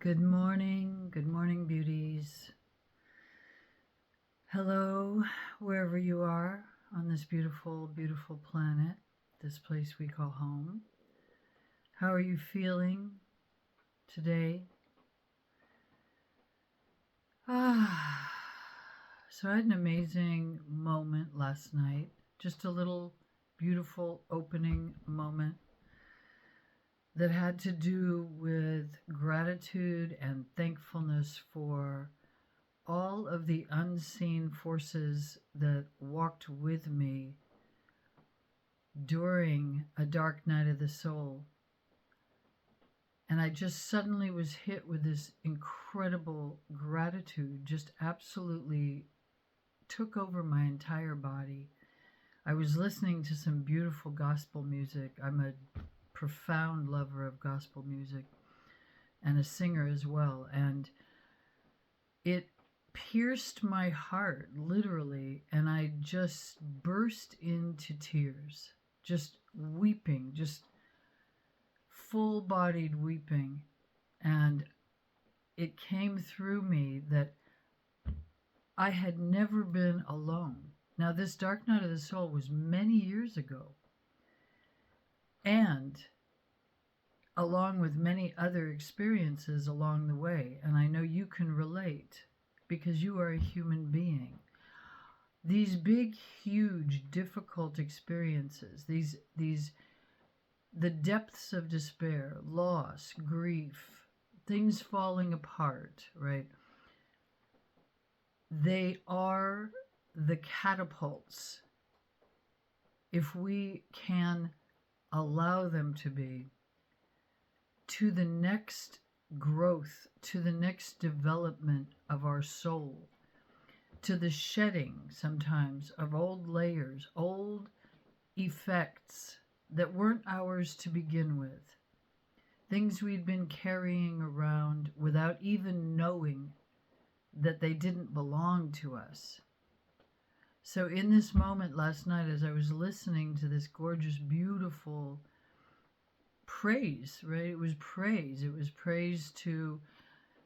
Good morning, beauties. Hello, wherever you are on this beautiful, beautiful planet, this place we call home. How are you feeling today? So I had an amazing moment last night, just a little beautiful opening moment that had to do with gratitude and thankfulness for all of the unseen forces that walked with me during a dark night of the soul. And I just suddenly was hit with this incredible gratitude, just absolutely took over my entire body. I was listening to some beautiful gospel music. I'm a profound lover of gospel music and a singer as well. And it pierced my heart, literally, and I just burst into tears, just weeping, just full-bodied weeping. And it came through me that I had never been alone. Now, this dark night of the soul was many years ago, and along with many other experiences along the way, and I know you can relate because you are a human being. These big, huge, difficult experiences, the depths of despair, loss, grief, things falling apart, right? They are the catapults, if we can allow them to be, to the next growth, to the next development of our soul, to the shedding sometimes of old layers, old effects that weren't ours to begin with, things we'd been carrying around without even knowing that they didn't belong to us. So in this moment last night, as I was listening to this gorgeous, beautiful praise, right? It was praise. It was praise to,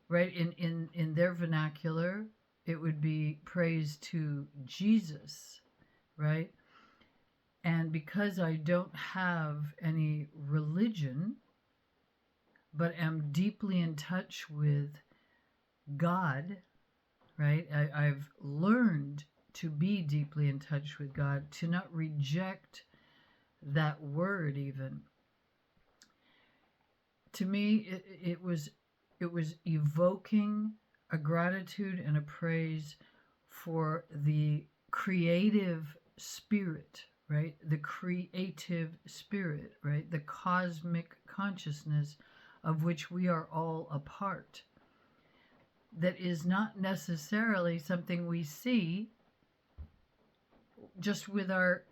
right, in their vernacular, it would be praise to Jesus, right? And because I don't have any religion, but am deeply in touch with God, right? I've learned to be deeply in touch with God, to not reject that word even. To me, it was evoking a gratitude and a praise for the creative spirit, right? The creative spirit, right? The cosmic consciousness of which we are all a part. That is not necessarily something we see just with our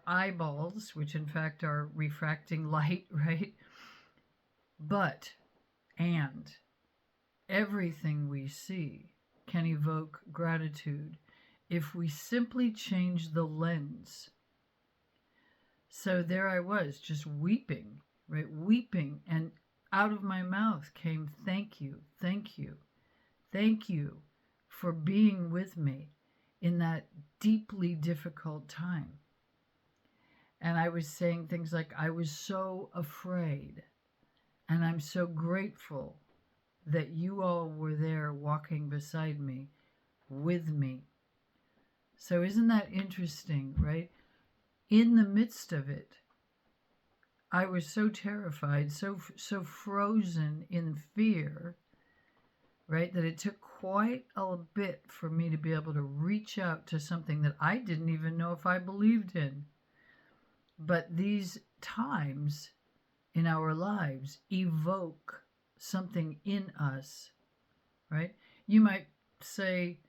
eyeballs, which in fact are refracting light, right? And everything we see can evoke gratitude if we simply change the lens. So there I was, just weeping, right? Weeping, and out of my mouth came, thank you, thank you, thank you for being with me in that deeply difficult time. And I was saying things like, I was so afraid, and I'm so grateful that you all were there walking beside me, with me. So isn't that interesting, right? In the midst of it, I was so terrified, so frozen in fear, right, that it took quite a bit for me to be able to reach out to something that I didn't even know if I believed in. But these times in our lives evoke something in us, right? You might say,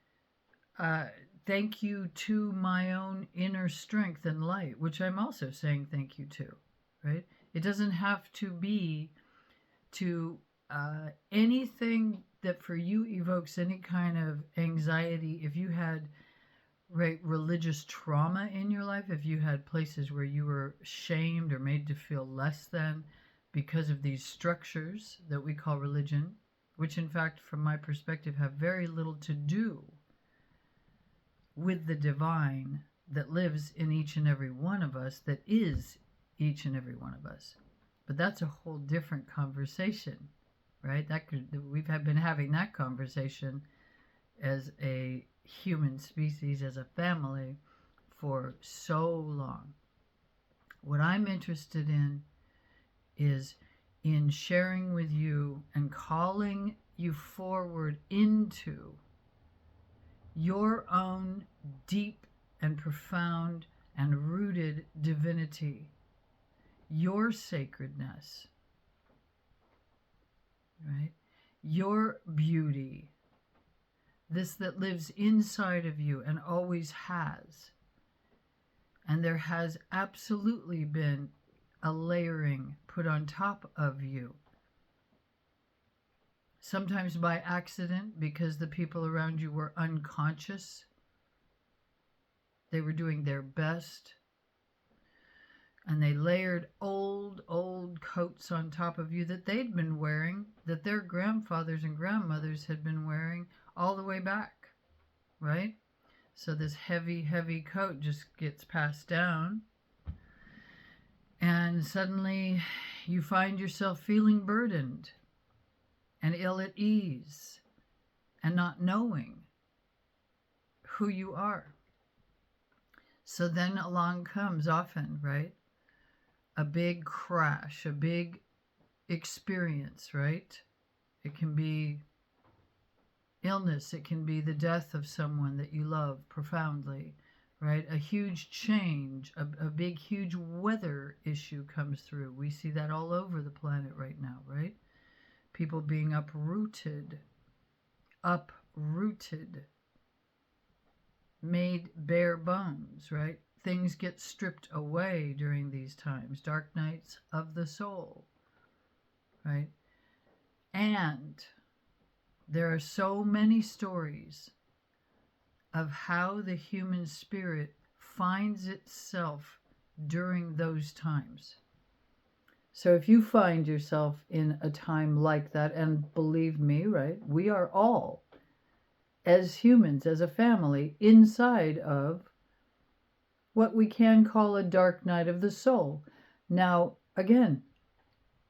thank you to my own inner strength and light, which I'm also saying thank you to, right? It doesn't have to be to anything that for you evokes any kind of anxiety. If you had, right, religious trauma in your life, if you had places where you were shamed or made to feel less than because of these structures that we call religion, which in fact, from my perspective, have very little to do with the divine that lives in each and every one of us, that is each and every one of us. But that's a whole different conversation, right? We've been having that conversation as a human species, as a family, for so long. What I'm interested in is in sharing with you and calling you forward into your own deep and profound and rooted divinity, your sacredness, right? Your beauty, this that lives inside of you and always has. And there has absolutely been a layering put on top of you. Sometimes by accident, because the people around you were unconscious. They were doing their best. And they layered old coats on top of you that they'd been wearing, that their grandfathers and grandmothers had been wearing all the way back, right? So this heavy coat just gets passed down. And suddenly you find yourself feeling burdened and ill at ease and not knowing who you are. So then along comes often, right, a big crash, a big experience, right? It can be illness, it can be the death of someone that you love profoundly, right? A huge change, a big, huge weather issue comes through. We see that all over the planet right now, right? People being uprooted, made bare bones, right? Things get stripped away during these times, dark nights of the soul, right? And there are so many stories of how the human spirit finds itself during those times. So if you find yourself in a time like that, and believe me, right, we are all, as humans, as a family, inside of what we can call a dark night of the soul. Now, again,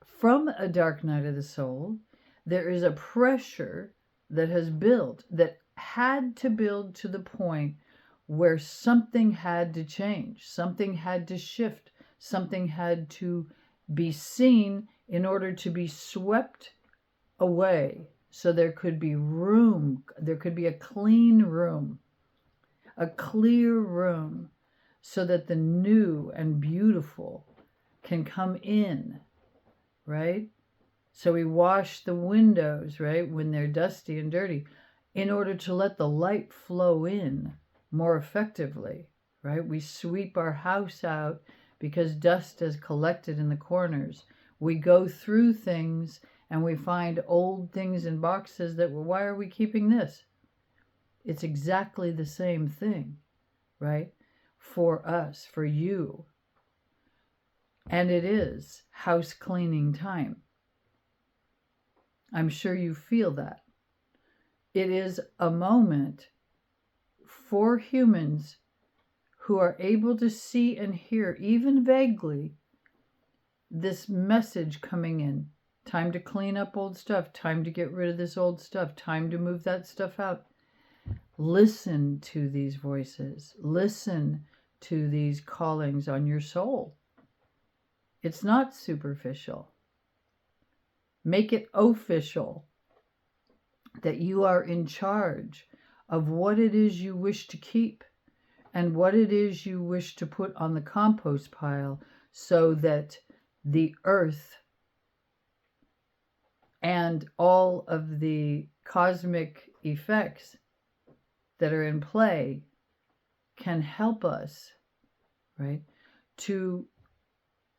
from a dark night of the soul, there is a pressure that has built, that had to build to the point where something had to change, something had to shift, something had to be seen in order to be swept away. So there could be room, there could be a clean room, a clear room, so that the new and beautiful can come in, right? So we wash the windows, right, when they're dusty and dirty, in order to let the light flow in more effectively, right? We sweep our house out because dust has collected in the corners. We go through things and we find old things in boxes that, well, why are we keeping this? It's exactly the same thing, right? For us, for you. And it is house cleaning time. I'm sure you feel that. It is a moment for humans who are able to see and hear, even vaguely, this message coming in. Time to clean up old stuff. Time to get rid of this old stuff. Time to move that stuff out. Listen to these voices. Listen to these callings on your soul. It's not superficial. Make it official that you are in charge of what it is you wish to keep and what it is you wish to put on the compost pile, so that the earth and all of the cosmic effects that are in play can help us, right, to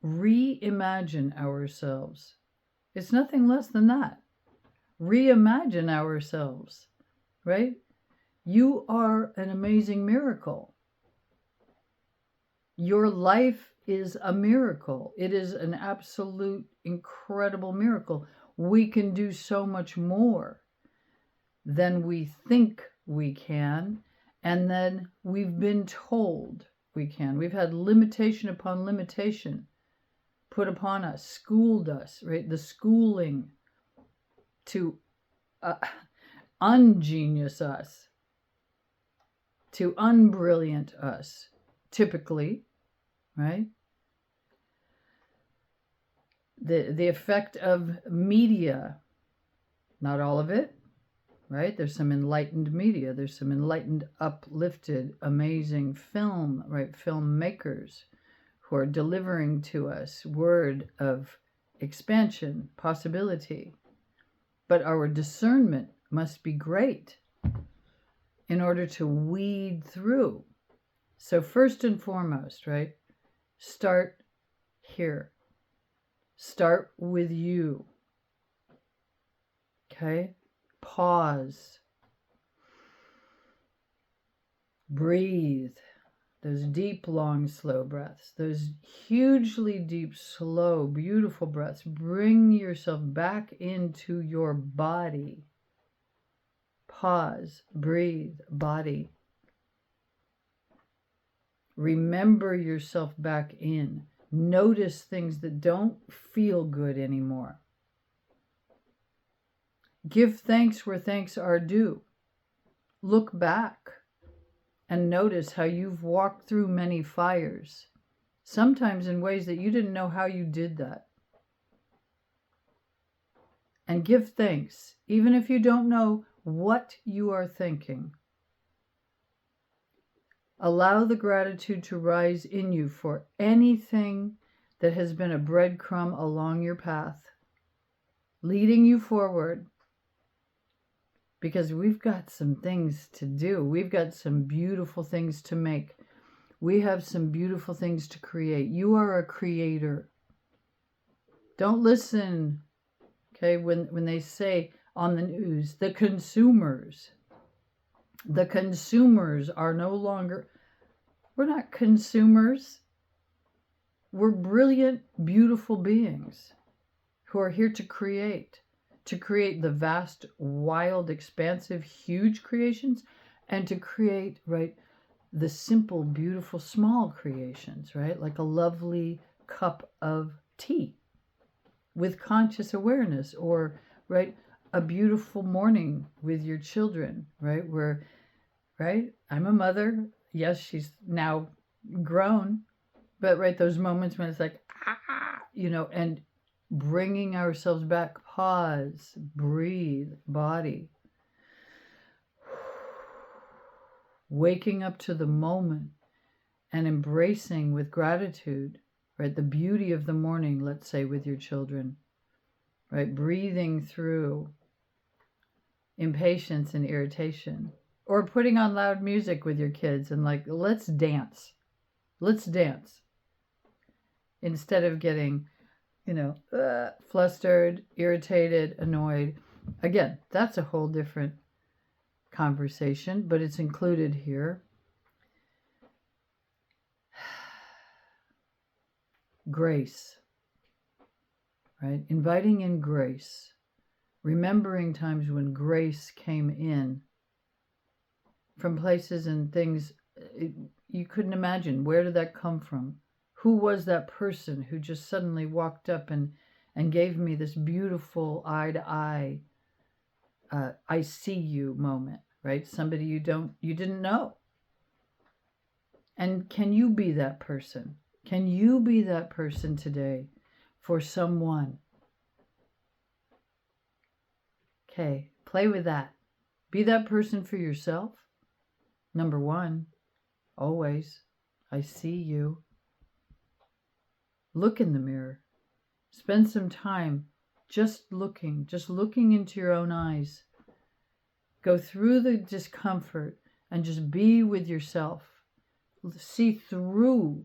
reimagine ourselves. It's nothing less than that. Reimagine ourselves, right? You are an amazing miracle. Your life is a miracle. It is an absolute incredible miracle. we can do so much more than we think we can, and then we've been told we can. We've had limitation upon limitation put upon us, schooled us, right? The schooling to ungenius us, to unbrilliant us, typically, right? The effect of media, not all of it, right? There's some enlightened media. There's some enlightened, uplifted, amazing film, right? Filmmakers who are delivering to us word of expansion, possibility. But our discernment must be great in order to weed through. So first and foremost, right? Start here. Start with you. Okay? Pause. Breathe. Those deep, long, slow breaths. Those hugely deep, slow, beautiful breaths. Bring yourself back into your body. Pause. Breathe. Body. Remember yourself back in. Notice things that don't feel good anymore. Give thanks where thanks are due. Look back and notice how you've walked through many fires, sometimes in ways that you didn't know how you did that. And give thanks, even if you don't know what you are thinking. Allow the gratitude to rise in you for anything that has been a breadcrumb along your path, leading you forward. Because we've got some things to do. We've got some beautiful things to make. We have some beautiful things to create. You are a creator. Don't listen, okay, when they say on the news, the consumers are no longer, we're not consumers. We're brilliant, beautiful beings who are here to create the vast, wild, expansive, huge creations, and to create, right, the simple, beautiful, small creations, right? Like a lovely cup of tea with conscious awareness, or, right, a beautiful morning with your children, right? Where, right, I'm a mother. Yes, she's now grown, but, right, those moments when it's like, and bringing ourselves back, pause, breathe, body. Waking up to the moment and embracing with gratitude, right, the beauty of the morning, let's say, with your children, right, breathing through impatience and irritation, or putting on loud music with your kids and like, let's dance, instead of getting, flustered, irritated, annoyed. Again, that's a whole different conversation, but it's included here. Grace, right? Inviting in grace. Remembering times when grace came in from places and things you couldn't imagine. Where did that come from? Who was that person who just suddenly walked up and gave me this beautiful eye-to-eye, I see you moment, right? Somebody you didn't know. And can you be that person? Can you be that person today for someone? Okay, play with that. Be that person for yourself. Number one, always, I see you. Look in the mirror. Spend some time just looking into your own eyes. Go through the discomfort and just be with yourself. See through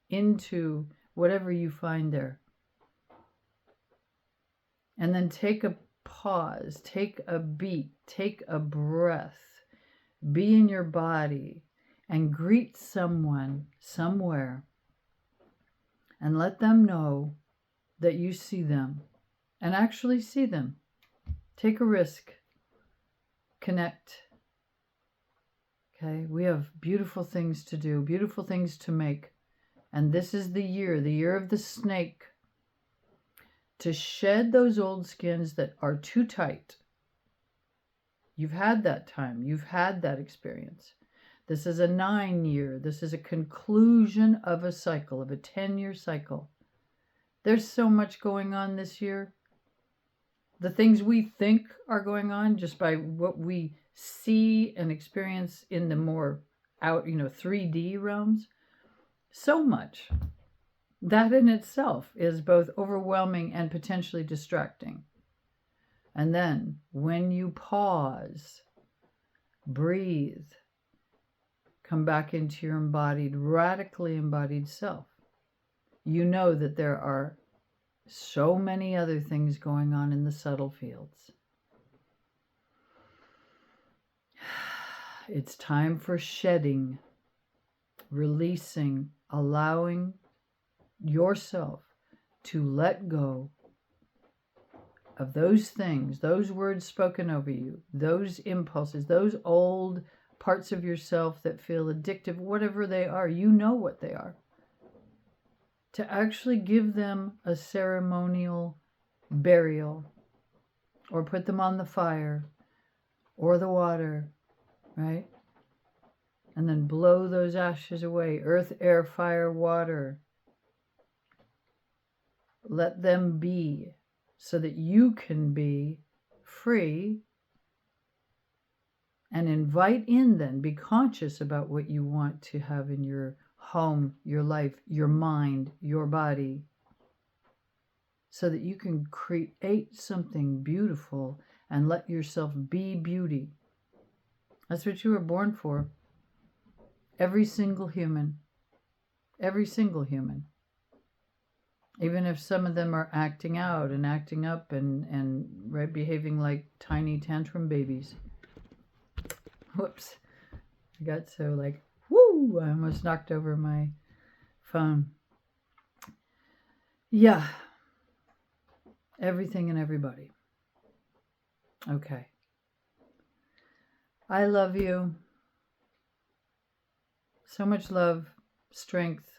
into whatever you find there. And then take a pause, take a beat, take a breath, be in your body, and greet someone somewhere and let them know that you see them and actually see them. Take a risk. Connect. Okay, we have beautiful things to do, beautiful things to make. And this is the year of the snake, to shed those old skins that are too tight. You've had that time. You've had that experience. This is a 9-year. This is a conclusion of a cycle, of a 10-year cycle. There's so much going on this year. The things we think are going on just by what we see and experience in the more out, 3D realms. So much. That in itself is both overwhelming and potentially distracting. And then when you pause, breathe, come back into your embodied, radically embodied self, you know that there are so many other things going on in the subtle fields. It's time for shedding, releasing, allowing yourself to let go of those things, those words spoken over you, those impulses, those old parts of yourself that feel addictive, whatever they are, you know what they are. To actually give them a ceremonial burial, or put them on the fire or the water, right? And then blow those ashes away. Earth, air, fire, water. Let them be, so that you can be free, and invite in, then be conscious about what you want to have in your home, your life, your mind, your body, so that you can create something beautiful and let yourself be beauty. That's what you were born for. Every single human. Every single human. Even if some of them are acting out and acting up and right, behaving like tiny tantrum babies. Whoops. I got so like, woo! I almost knocked over my phone. Yeah. Everything and everybody. Okay. I love you. So much love, strength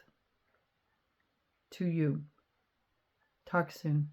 to you. Talk soon.